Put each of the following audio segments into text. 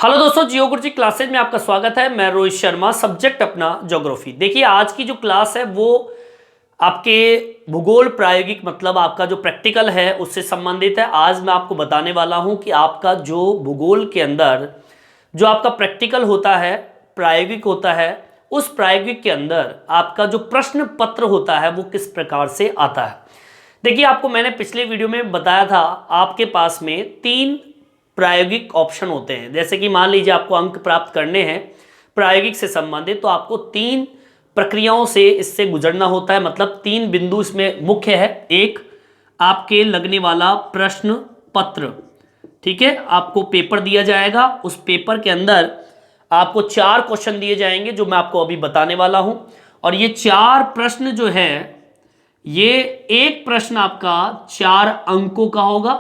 Hello दोस्तों, जियो गुरुजी classes में आपका स्वागत है। मैं रोहित शर्मा, सब्जेक्ट अपना ज्योग्राफी। देखिए आज की जो क्लास है वो आपके भूगोल प्रायोगिक मतलब आपका जो प्रैक्टिकल है उससे संबंधित है। आज मैं आपको बताने वाला हूं कि आपका जो भूगोल के अंदर जो आपका प्रैक्टिकल होता है, प्रायोगिक होता है, उस प्रायोगिक के अंदर आपका जो प्रश्न पत्र होता है वो किस प्रकार से आता है। देखिए आपको मैंने पिछले वीडियो में बताया था, आपके पास में 3 प्रायोगिक ऑप्शन होते हैं। जैसे कि मान लीजिए आपको अंक प्राप्त करने हैं प्रायोगिक से संबंधित, तो आपको 3 प्रक्रियाओं से इससे गुजरना होता है। मतलब 3 बिंदु इसमें मुख्य है। एक, आपके लगने वाला प्रश्न पत्र, ठीक है, आपको पेपर दिया जाएगा। उस पेपर के अंदर आपको 4 क्वेश्चन दिए जाएंगे जो मैं आपको अभी बताने वाला हूं। और ये 4 प्रश्न जो है, ये एक प्रश्न आपका 4 अंकों का होगा।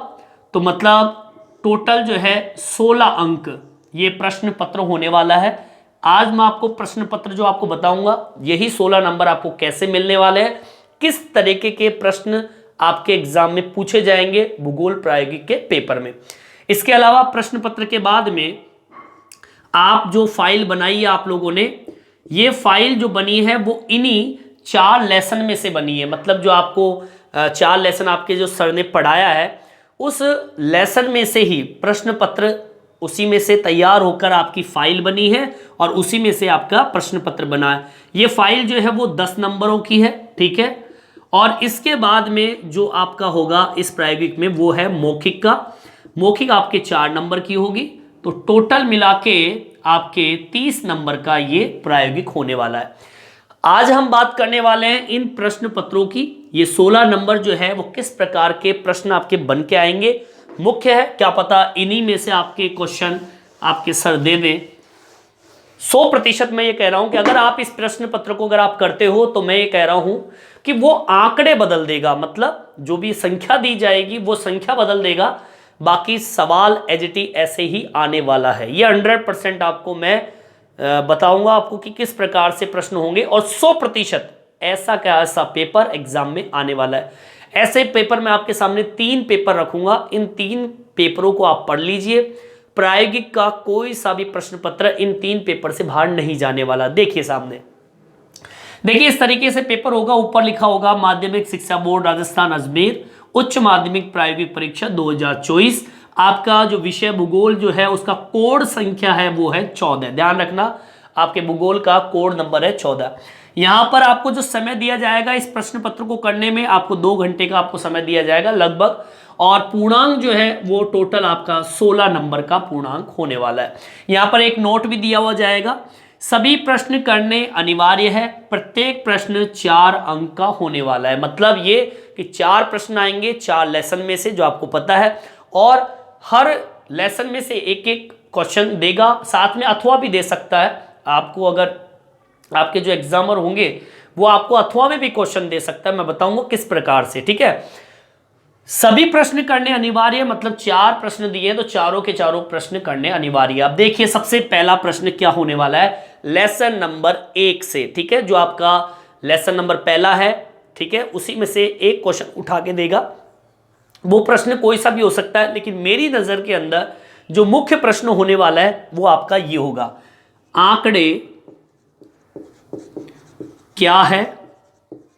तो मतलब टोटल जो है 16 अंक ये प्रश्न पत्र होने वाला है। आज मैं आपको प्रश्न पत्र जो आपको बताऊंगा, यही 16 नंबर आपको कैसे मिलने वाले हैं, किस तरीके के प्रश्न आपके एग्जाम में पूछे जाएंगे भूगोल प्रायोगिक के पेपर में। इसके अलावा प्रश्न पत्र के बाद में आप जो फाइल बनाई है आप लोगों ने, ये फाइल जो बनी है वो इन्हीं 4 लेसन में से बनी है। मतलब जो आपको 4 लेसन आपके जो सर ने पढ़ाया है, उस लेसन में से ही प्रश्न पत्र उसी में से तैयार होकर आपकी फाइल बनी है और उसी में से आपका प्रश्न पत्र बना है। ये फाइल जो है वो 10 नंबरों की है, ठीक है। और इसके बाद में जो आपका होगा इस प्रायोगिक में वो है मौखिक का। मौखिक आपके 4 नंबर की होगी। तो टोटल मिला के आपके 30 नंबर का ये प्रायोगिक होने वाला है। आज हम बात करने वाले हैं इन प्रश्न पत्रों की। ये 16 नंबर जो है वो किस प्रकार के प्रश्न आपके बन के आएंगे, मुख्य है। क्या पता इन्हीं में से आपके क्वेश्चन आपके सर दे दें। 100% मैं ये कह रहा हूं कि अगर आप इस प्रश्न पत्र को अगर आप करते हो तो मैं ये कह रहा हूं कि वो आंकड़े बदल देगा। मतलब जो भी संख्या दी जाएगी वो संख्या बदल देगा, बाकी सवाल एजटी ऐसे ही आने वाला है। ये 100% आपको मैं बताऊंगा आपको कि किस प्रकार से प्रश्न होंगे। और 100% ऐसा क्या ऐसा पेपर एग्जाम में आने वाला है। ऐसे पेपर मैं आपके सामने 3 पेपर रखूंगा। इन 3 पेपरों को आप पढ़ लीजिए। प्रायोगिक का कोई सा भी प्रश्न पत्र इन 3 पेपर से बाहर नहीं जाने वाला। देखिए सामने, देखिए इस तरीके से पेपर होगा। ऊपर लिखा होगा माध्यमिक शिक्षा बोर्ड राजस्थान अजमेर उच्च माध्यमिक प्रायोगिक परीक्षा 2024। आपका जो विषय भूगोल जो है उसका कोड संख्या है वो है 14। ध्यान रखना, आपके भूगोल का कोड नंबर है 14। यहां पर आपको जो समय दिया जाएगा इस प्रश्न पत्र को करने में, आपको 2 घंटे का आपको समय दिया जाएगा लगभग। और पूर्णांक जो है वो टोटल आपका 16 नंबर का पूर्णांक होने वाला है। यहां पर एक नोट भी दिया हुआ जाएगा, सभी प्रश्न करने अनिवार्य है, प्रत्येक प्रश्न 4 अंक का होने वाला है। मतलब ये कि 4 प्रश्न आएंगे 4 लेसन में से, जो आपको पता है। और हर लेसन में से एक एक क्वेश्चन देगा, साथ में अथवा भी दे सकता है आपको। अगर आपके जो एग्जामर होंगे वो आपको अथवा में भी क्वेश्चन दे सकता है। मैं बताऊंगा किस प्रकार से, ठीक है। सभी प्रश्न करने अनिवार्य, मतलब 4 प्रश्न दिए तो चारों के चारों प्रश्न करने अनिवार्य। अब देखिए सबसे पहला प्रश्न क्या होने वाला है लेसन नंबर 1 से, ठीक है। जो आपका लेसन नंबर पहला है, ठीक है, उसी में से एक क्वेश्चन उठा के देगा। वो प्रश्न कोई सा भी हो सकता है, लेकिन मेरी नजर के अंदर जो मुख्य प्रश्न होने वाला है वो आपका ये होगा, आंकड़े क्या है,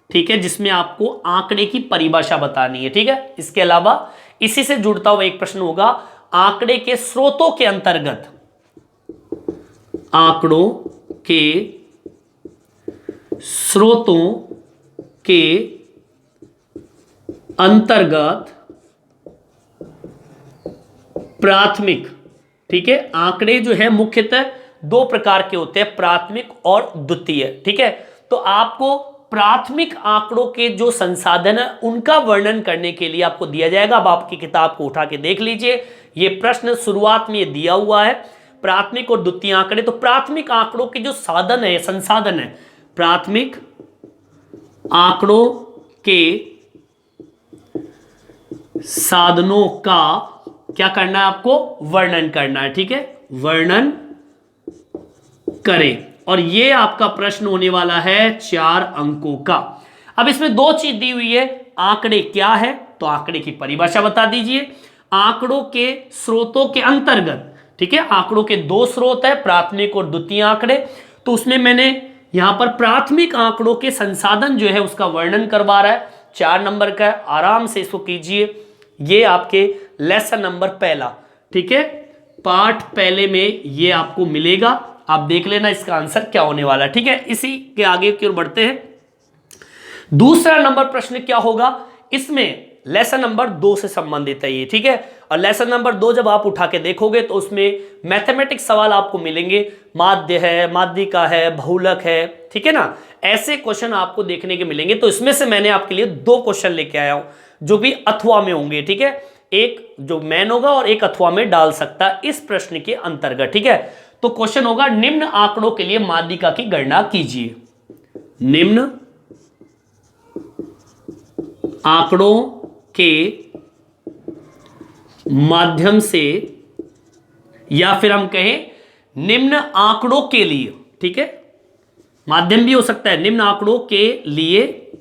ठीक है, जिसमें आपको आंकड़े की परिभाषा बतानी है, ठीक है। इसके अलावा इसी से जुड़ता हुआ एक प्रश्न होगा, आंकड़े के स्रोतों के अंतर्गत, आंकड़ों के स्रोतों के अंतर्गत प्राथमिक, ठीक है। आंकड़े जो है मुख्यतः 2 प्रकार के होते हैं, प्राथमिक और द्वितीय, ठीक है। तो आपको प्राथमिक आंकड़ों के जो संसाधन है उनका वर्णन करने के लिए आपको दिया जाएगा। अब आपकी किताब को उठा के देख लीजिए, ये प्रश्न शुरुआत में ये दिया हुआ है, प्राथमिक और द्वितीय आंकड़े। तो प्राथमिक आंकड़ों के जो साधन है, संसाधन है, प्राथमिक आंकड़ों के साधनों का क्या करना है आपको, वर्णन करना है, ठीक है, वर्णन करें। और ये आपका प्रश्न होने वाला है 4 अंकों का। अब इसमें 2 चीज दी हुई है, आंकड़े क्या है तो आंकड़े की परिभाषा बता दीजिए, आंकड़ों के स्रोतों के अंतर्गत ठीक है, आंकड़ों के दो स्रोत है, प्राथमिक और द्वितीय आंकड़े। तो उसमें मैंने यहां पर प्राथमिक आंकड़ों के संसाधन जो है उसका वर्णन करवा रहा है, 4 नंबर का है, आराम से इसको कीजिए। ये आपके लेसन नंबर पहला, ठीक है, पार्ट पहले में ये आपको मिलेगा, आप देख लेना इसका आंसर क्या होने वाला है। ठीक है, इसी के आगे की ओर बढ़ते हैं। दूसरा नंबर प्रश्न क्या होगा, इसमें लेसन नंबर 2 से संबंधित है ये, ठीक है। और लेसन नंबर 2 जब आप उठा के देखोगे तो उसमें मैथमेटिक्स सवाल आपको मिलेंगे, माध्य है, माध्यिका है, बहुलक है, ठीक है ना, ऐसे क्वेश्चन आपको देखने के मिलेंगे। तो इसमें से मैंने आपके लिए 2 क्वेश्चन लेके आया हूं जो भी अथवा में होंगे, ठीक है, एक जो मैन होगा और एक अथवा में डाल सकता है इस प्रश्न के अंतर्गत, ठीक है। तो क्वेश्चन होगा निम्न आंकड़ों के लिए माध्यिका की गणना कीजिए। निम्न आंकड़ों के माध्यम से, या फिर हम कहें निम्न आंकड़ों के लिए, ठीक है, माध्यम भी हो सकता है, निम्न आंकड़ों के लिए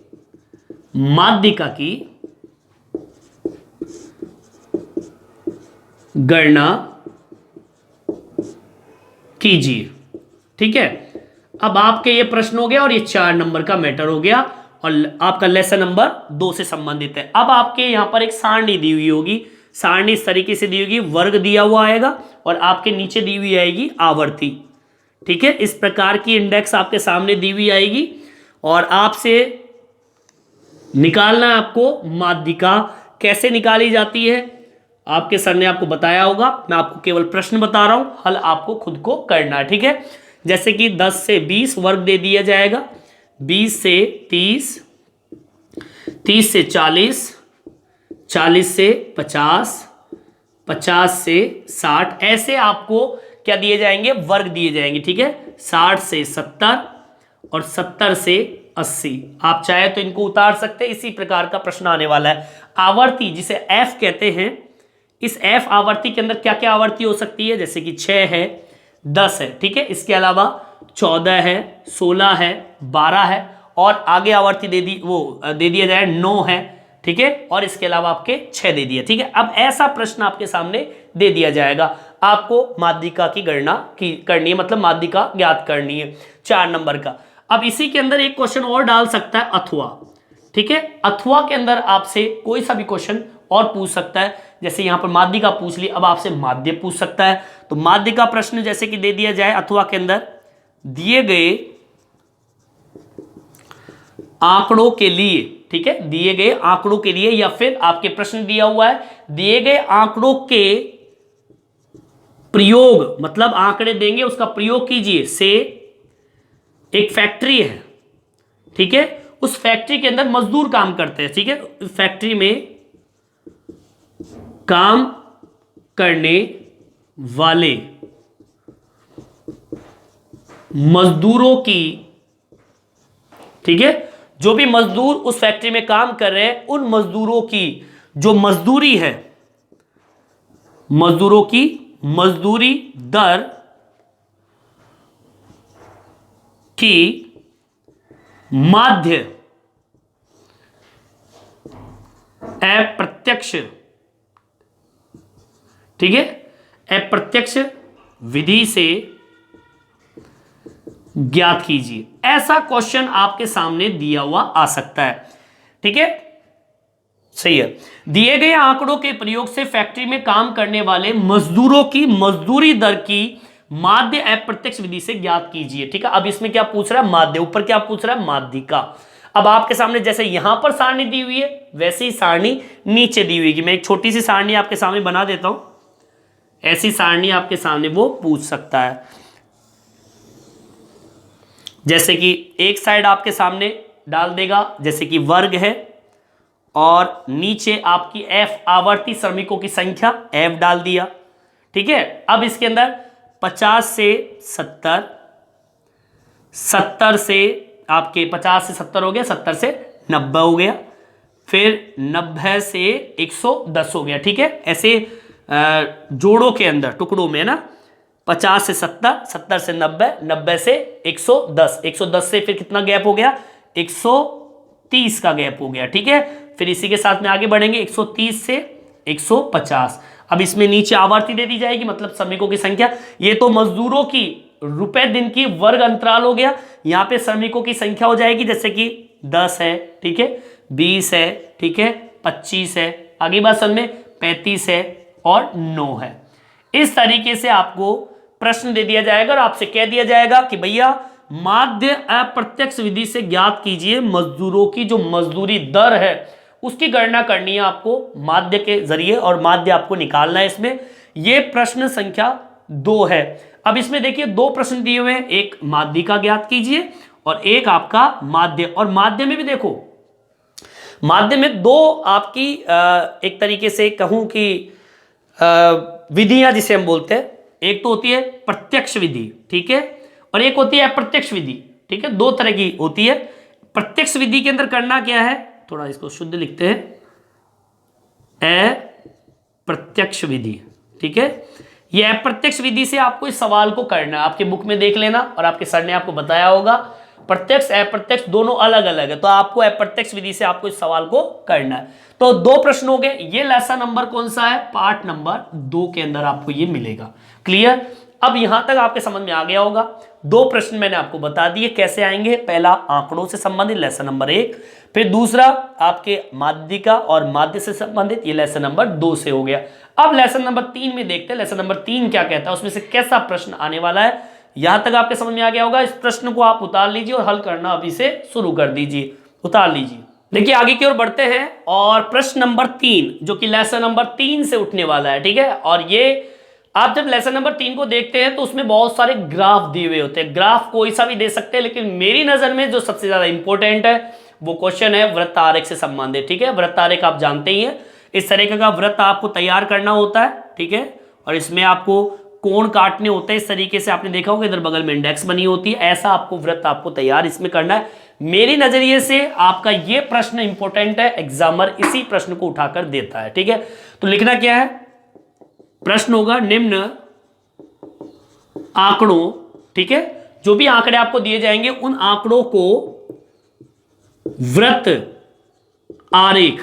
माध्यिका की गणना कीजिए। ठीक है, अब आपके ये प्रश्न हो गया और ये 4 नंबर का मैटर हो गया और आपका लेसन नंबर 2 से संबंधित है। अब आपके यहां पर एक सारणी दी हुई होगी, सारणी इस तरीके से दी होगी, वर्ग दिया हुआ आएगा और आपके नीचे दी हुई आएगी आवर्ती। ठीक है, इस प्रकार की इंडेक्स आपके सामने दी हुई आएगी और आपसे निकालना है आपको माध्यिका। कैसे निकाली जाती है आपके सर ने आपको बताया होगा, मैं आपको केवल प्रश्न बता रहा हूं, हल आपको खुद को करना है। ठीक है, जैसे कि 10 से 20 वर्ग दे दिया जाएगा, 20 से 30, 30 से 40, 40 से 50, 50 से 60, ऐसे आपको क्या दिए जाएंगे, वर्ग दिए जाएंगे। ठीक है, 60 से 70 और 70 से 80, आप चाहे तो इनको उतार सकते हैं। इसी प्रकार का प्रश्न आने वाला है। आवर्ती जिसे एफ कहते हैं, इस एफ आवर्ती के अंदर क्या क्या आवर्ती हो सकती है, जैसे कि 6 है, 10 है, ठीक है, इसके अलावा 14 है, 16 है, 12 है और आगे आवर्ती दे दिया जाए 9 है, ठीक है, और इसके अलावा आपके 6 दे दिया। ठीक है, अब ऐसा प्रश्न आपके सामने दे दिया जाएगा, आपको माध्यिका की गणना करनी है, मतलब माध्यिका ज्ञात करनी है 4 नंबर का। अब इसी के अंदर एक क्वेश्चन और डाल सकता है अथवा। ठीक है, अथवा के अंदर आपसे कोई सा भी क्वेश्चन और पूछ सकता है, जैसे यहां पर माध्यिका पूछ ली, अब आपसे माध्य पूछ सकता है। तो माध्य का प्रश्न जैसे कि दे दिया जाए, अथवा के अंदर दिए गए आंकड़ों के लिए, ठीक है, दिए गए आंकड़ों के लिए, या फिर आपके प्रश्न दिया हुआ है दिए गए आंकड़ों के प्रयोग, मतलब आंकड़े देंगे उसका प्रयोग कीजिए। से एक फैक्ट्री है, ठीक है, उस फैक्ट्री के अंदर मजदूर काम करते हैं, ठीक है, फैक्ट्री में काम करने वाले मजदूरों की, ठीक है, जो भी मजदूर उस फैक्ट्री में काम कर रहे हैं उन मजदूरों की जो मजदूरी है, मजदूरों की मजदूरी दर की माध्य अप्रत्यक्ष, ठीक है, अप्रत्यक्ष विधि से ज्ञात कीजिए। ऐसा क्वेश्चन आपके सामने दिया हुआ आ सकता है। ठीक है, सही है। दिए गए आंकड़ों के प्रयोग से फैक्ट्री में काम करने वाले मजदूरों की मजदूरी दर की माध्य अप्रत्यक्ष विधि से ज्ञात कीजिए। ठीक है, अब इसमें क्या पूछ रहा है, माध्य, ऊपर क्या पूछ रहा है, माध्यिका। अब आपके सामने जैसे यहां पर सारणी दी हुई है वैसे ही सारणी नीचे दी हुई है। मैं एक छोटी सी सारणी आपके सामने बना देता हूं, ऐसी सारणी आपके सामने वो पूछ सकता है। जैसे कि एक साइड आपके सामने डाल देगा, जैसे कि वर्ग है और नीचे आपकी एफ आवर्ती श्रमिकों की संख्या एफ डाल दिया। ठीक है, अब इसके अंदर 50 से 70, 70 से आपके 50 से 70 हो गया, 70 से 90 हो गया, फिर 90 से 110 हो गया। ठीक है, ऐसे जोड़ों के अंदर टुकड़ों में ना, 50 से 70, 70 से 90, 90 से 110, 110 से फिर कितना गैप हो गया, 130 का गैप हो गया। ठीक है, फिर इसी के साथ में आगे बढ़ेंगे 130 से 150। अब इसमें नीचे आवर्ती दे दी जाएगी, मतलब श्रमिकों की संख्या। ये तो मजदूरों की रुपए दिन की वर्ग अंतराल हो गया। यहां पे श्रमिकों की संख्या हो जाएगी, जैसे कि 10 है, ठीक है, 20 है, ठीक है, 25 है, आगे बात समझ में, 35 है और 9 है। इस तरीके से आपको प्रश्न दे दिया जाएगा और आपसे कह दिया जाएगा कि भैया माध्य अप्रत्यक्ष विधि से ज्ञात कीजिए मजदूरों की जो मजदूरी दर है उसकी गणना करनी है आपको माध्य के जरिए, और माध्य आपको निकालना है इसमें। यह प्रश्न संख्या 2 है। अब इसमें देखिए 2 प्रश्न दिए हुए हैं, एक माध्य का ज्ञात कीजिए और एक आपका माध्य। और माध्य में भी देखो, माध्य में 2 आपकी एक तरीके से कहूं कि विधियां जिसे हम बोलते हैं, एक तो होती है प्रत्यक्ष विधि, ठीक है, और एक होती है अप्रत्यक्ष विधि, ठीक है, 2 तरह की होती है। प्रत्यक्ष विधि के अंदर करना क्या है, थोड़ा इसको शुद्ध लिखते हैं, अप्रत्यक्ष विधि, ठीक है। यह अप्रत्यक्ष विधि से आपको इस सवाल को करना है, आपके बुक में देख लेना और आपके सर ने आपको बताया होगा प्रत्यक्ष अप्रत्यक्ष दोनों अलग अलग है, तो आपको अप्रत्यक्ष विधि से आपको इस सवाल को करना है। तो 2 प्रश्न हो गए। ये लेसन नंबर कौन सा है, पार्ट नंबर 2 के अंदर आपको ये मिलेगा। क्लियर, अब यहां तक आपके समझ में आ गया होगा। 2 प्रश्न मैंने आपको बता दिए कैसे आएंगे, पहला आंकड़ों से संबंधित लेसन नंबर 1, फिर दूसरा आपके माध्यिका और माध्य से संबंधित, ये लेसन नंबर 2 से हो गया। अब लेसन नंबर 3 में देखते हैं लेसन नंबर 3 क्या कहता है, उसमें से कैसा प्रश्न आने वाला है। यहां तक आपके समझ में आ गया होगा। इस प्रश्न को आप उतार लीजिए और हल करना अभी से शुरू कर दीजिए, उतार लीजिए। देखिए आगे की ओर बढ़ते हैं और प्रश्न नंबर 3 जो कि लेसन नंबर 3 से उठने वाला है, ठीक है। और ये आप जब लेसन नंबर 3 को देखते हैं तो उसमें बहुत सारे ग्राफ दिए हुए होते हैं, ग्राफ कोई सा भी दे सकते हैं, लेकिन मेरी नजर में जो सबसे ज्यादा इंपॉर्टेंट है वो क्वेश्चन है वृत्त आरेख से संबंधित, ठीक है। वृत्त आरेख आप जानते ही हैं, इस तरीके का वृत्त आपको तैयार करना होता है, ठीक है, और इसमें आपको कोण काटने होते हैं। इस तरीके से आपने देखा होगा इधर बगल में इंडेक्स बनी होती है, ऐसा आपको वृत्त आपको तैयार इसमें करना है। मेरी नजरिए से आपका ये प्रश्न इंपॉर्टेंट है, एग्जामर इसी प्रश्न को उठाकर देता है, ठीक है। तो लिखना क्या है, प्रश्न होगा निम्न आंकड़ों, ठीक है, जो भी आंकड़े आपको दिए जाएंगे उन आंकड़ों को वृत्त आरेख,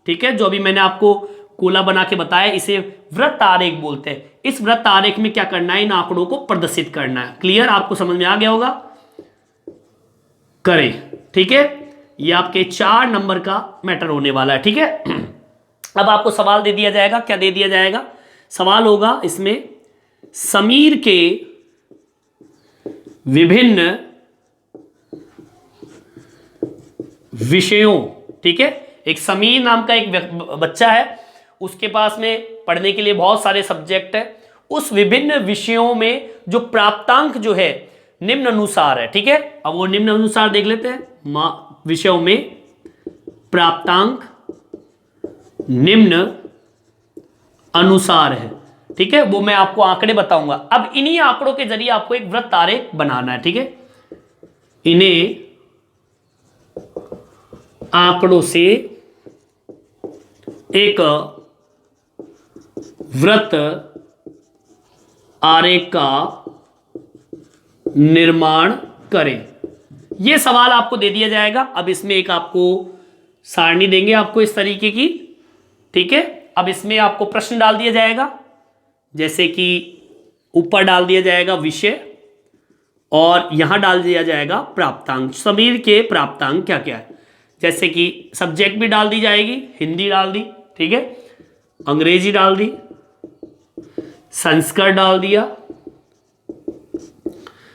ठीक है, जो भी मैंने आपको कोला बना के बताया इसे वृत्त आरेख बोलते हैं। इस वृत्त आरेख में क्या करना है, इन आंकड़ों को प्रदर्शित करना है। क्लियर, आपको समझ में आ गया होगा, करें, ठीक है। ये आपके 4 नंबर का मैटर होने वाला है, ठीक है। अब आपको सवाल दे दिया जाएगा, क्या दे दिया जाएगा, सवाल होगा इसमें समीर के विभिन्न विषयों, ठीक है, एक समीर नाम का एक बच्चा है, उसके पास में पढ़ने के लिए बहुत सारे सब्जेक्ट है, उस विभिन्न विषयों में जो प्राप्तांक जो है निम्न अनुसार है, ठीक है। अब वो निम्न अनुसार देख लेते हैं, विषयों में प्राप्तांक निम्न अनुसार है, ठीक है, वो मैं आपको आंकड़े बताऊंगा। अब इन्हीं आंकड़ों के जरिए आपको एक वृत्त आरेख बनाना है, ठीक है। इन्हें आंकड़ों से एक वृत्त आरेख का निर्माण करें। यह सवाल आपको दे दिया जाएगा। अब इसमें एक आपको सारणी देंगे आपको इस तरीके की, ठीक है। अब इसमें आपको प्रश्न डाल दिया जाएगा, जैसे कि ऊपर डाल दिया जाएगा विषय और यहां डाल दिया जाएगा प्राप्तांक, समीर के प्राप्तांक क्या क्या है, जैसे कि सब्जेक्ट भी डाल दी जाएगी, हिंदी डाल दी, ठीक है, अंग्रेजी डाल दी, संस्कृत डाल दिया,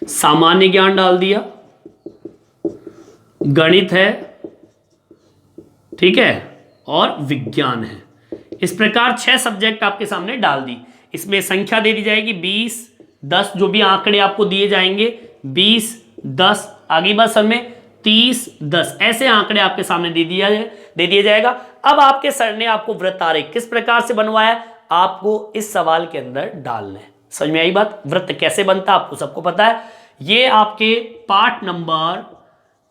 सामान्य ज्ञान डाल दिया, गणित है, ठीक है, और विज्ञान है। इस प्रकार 6 सब्जेक्ट आपके सामने डाल दी। इसमें संख्या दे दी जाएगी 20, 10, जो भी आंकड़े आपको दिए जाएंगे 20, 10, आगे बात सर में 30, 10, ऐसे आंकड़े आपके सामने दे दिया जाएगा। अब आपके सर ने आपको वृत्त आरेख किस प्रकार से बनवाया, आपको इस सवाल के अंदर डालना है। समझ में आई बात, वृत्त कैसे बनता है आपको सबको पता है। ये आपके पार्ट नंबर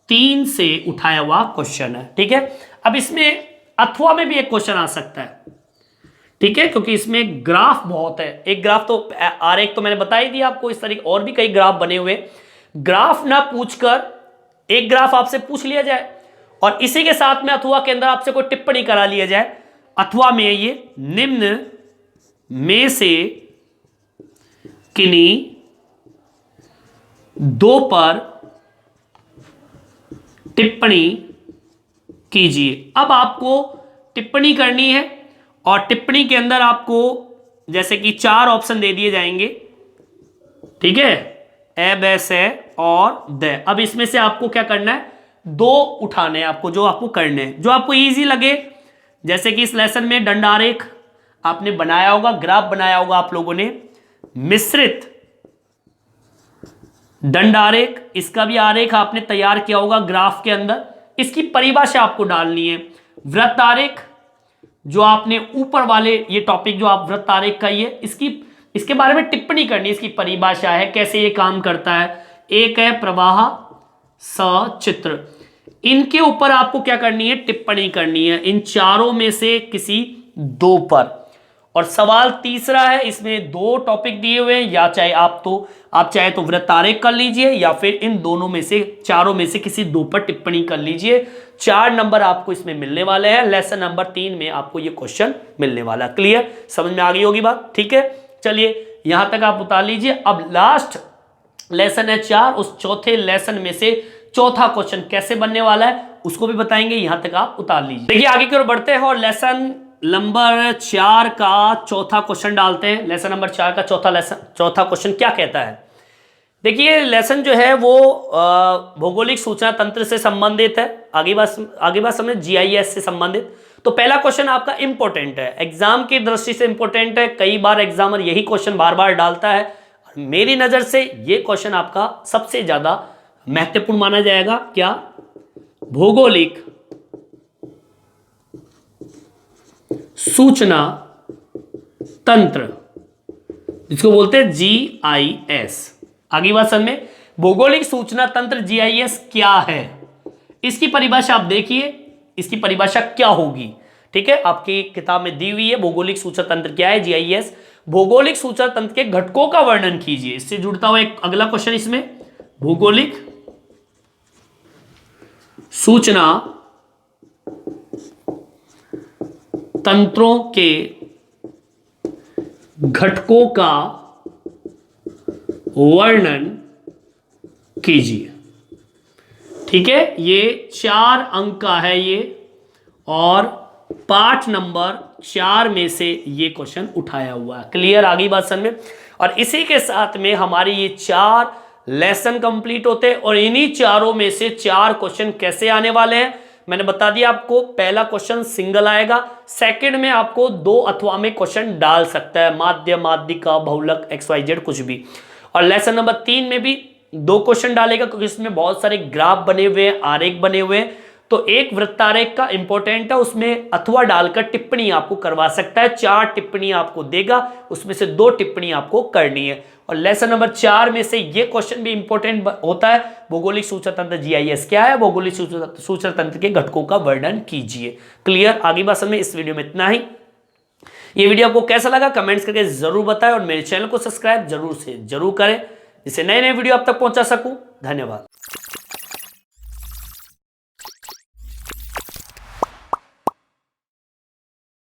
3 से उठाया हुआ क्वेश्चन है, ठीक है। अब इसमें अथवा में भी एक क्वेश्चन आ सकता है, ठीक है, क्योंकि इसमें ग्राफ बहुत है। एक ग्राफ तो आरेख तो मैंने बता ही दिया आपको, इस तरीके और भी कई ग्राफ बने हुए। ग्राफ ना पूछकर एक ग्राफ आपसे पूछ लिया जाए और इसी के साथ में अथवा के अंदर आपसे कोई टिप्पणी करा लिया जाए। अथवा में ये निम्न में से किन्हीं दो पर टिप्पणी कीजिए। अब आपको टिप्पणी करनी है और टिप्पणी के अंदर आपको जैसे कि 4 ऑप्शन दे दिए जाएंगे, ठीक है, ए ब से और द। अब इसमें से आपको क्या करना है, 2 उठाने हैं आपको, जो आपको करने हैं, जो आपको इजी लगे। जैसे कि इस लेसन में दंडारेख आपने बनाया होगा, ग्राफ बनाया होगा आप लोगों ने, मिश्रित दंडारेख, इसका भी आरेख आपने तैयार किया होगा ग्राफ के अंदर। इसकी परिभाषा आपको डालनी है। वृत्त आरेख, जो आपने ऊपर वाले ये टॉपिक जो आप वृत्त आरेख का ही है, इसके बारे में टिप्पणी करनी है, इसकी परिभाषा है, कैसे ये काम करता है। एक है प्रवाह सचित्र, इनके ऊपर आपको क्या करनी है, टिप्पणी करनी है, इन चारों में से किसी 2 पर। और सवाल तीसरा है, इसमें 2 टॉपिक दिए हुए हैं, या चाहे आप चाहे तो वृत्त आरेख कर लीजिए, या फिर इन दोनों में से, चारों में से किसी 2 पर टिप्पणी कर लीजिए। 4 नंबर आपको इसमें मिलने वाले हैं। लेसन नंबर 3 में आपको ये क्वेश्चन मिलने वाला है। क्लियर, समझ में आ गई होगी बात, ठीक है। चलिए यहां तक आप उतार लीजिए। अब लास्ट लेसन है 4, उस चौथे लेसन में से चौथा क्वेश्चन कैसे बनने वाला है उसको भी बताएंगे, यहां तक आप उतार लीजिए। देखिए आगे की ओर बढ़ते हैं और लेसन नंबर 4 का चौथा क्वेश्चन डालते हैं। लेसन नंबर 4 का चौथा क्वेश्चन क्या कहता है। देखिए लेसन जो है वो भौगोलिक सूचना तंत्र से संबंधित है। आगे बात समझे, जीआईएस से संबंधित। तो पहला क्वेश्चन आपका इंपॉर्टेंट है, एग्जाम की दृष्टि से इंपॉर्टेंट है। कई बार एग्जामर यही क्वेश्चन बार बार डालता है। मेरी नजर से ये क्वेश्चन आपका सबसे ज्यादा महत्वपूर्ण माना जाएगा। क्या, भौगोलिक सूचना तंत्र, जिसको बोलते हैं जीआईएस। आगे बात समझ में, भौगोलिक सूचना तंत्र जीआईएस क्या है, इसकी परिभाषा आप देखिए, इसकी परिभाषा क्या होगी, ठीक है, आपकी किताब में दी हुई है। भौगोलिक सूचना तंत्र क्या है, जीआईएस। भौगोलिक सूचना तंत्र के घटकों का वर्णन कीजिए। इससे जुड़ता हुआ एक अगला क्वेश्चन इसमें, भौगोलिक सूचना तंत्रों के घटकों का वर्णन कीजिए। ठीक है, ये 4 अंक का है ये, और पाठ नंबर 4 में से ये क्वेश्चन उठाया हुआ है। क्लियर, आगे बात समझ में। और इसी के साथ में हमारी ये 4 लेसन कंप्लीट होते हैं, और इन्हीं चारों में से 4 क्वेश्चन कैसे आने वाले हैं मैंने बता दिया आपको। पहला क्वेश्चन सिंगल आएगा, सेकंड में आपको 2 अथवा में क्वेश्चन डाल सकता है, माध्य, माध्यिका, बहुलक, XYZ कुछ भी। और लेसन नंबर 3 में भी 2 क्वेश्चन डालेगा, क्योंकि इसमें बहुत सारे ग्राफ बने हुए हैं, आरेख बने हुए हैं। तो एक वृत्तारेख का इंपॉर्टेंट है, उसमें अथवा डालकर टिप्पणी आपको करवा सकता है। 4 टिप्पणी आपको देगा, उसमें से 2 टिप्पणी आपको करनी है। और लेसन नंबर 4 में से ये क्वेश्चन भी इंपॉर्टेंट होता है, भौगोलिक सूचना तंत्र जीआईएस क्या है, भौगोलिक सूचना तंत्र के घटकों का वर्णन कीजिए। क्लियर, आगे बात समझ में। इस वीडियो में इतना ही। ये वीडियो आपको कैसा लगा कमेंट्स करके जरूर बताएं, और मेरे चैनल को सब्सक्राइब जरूर से जरूर करें, जिससे नए नए वीडियो आप तक पहुंचा सकूं। धन्यवाद।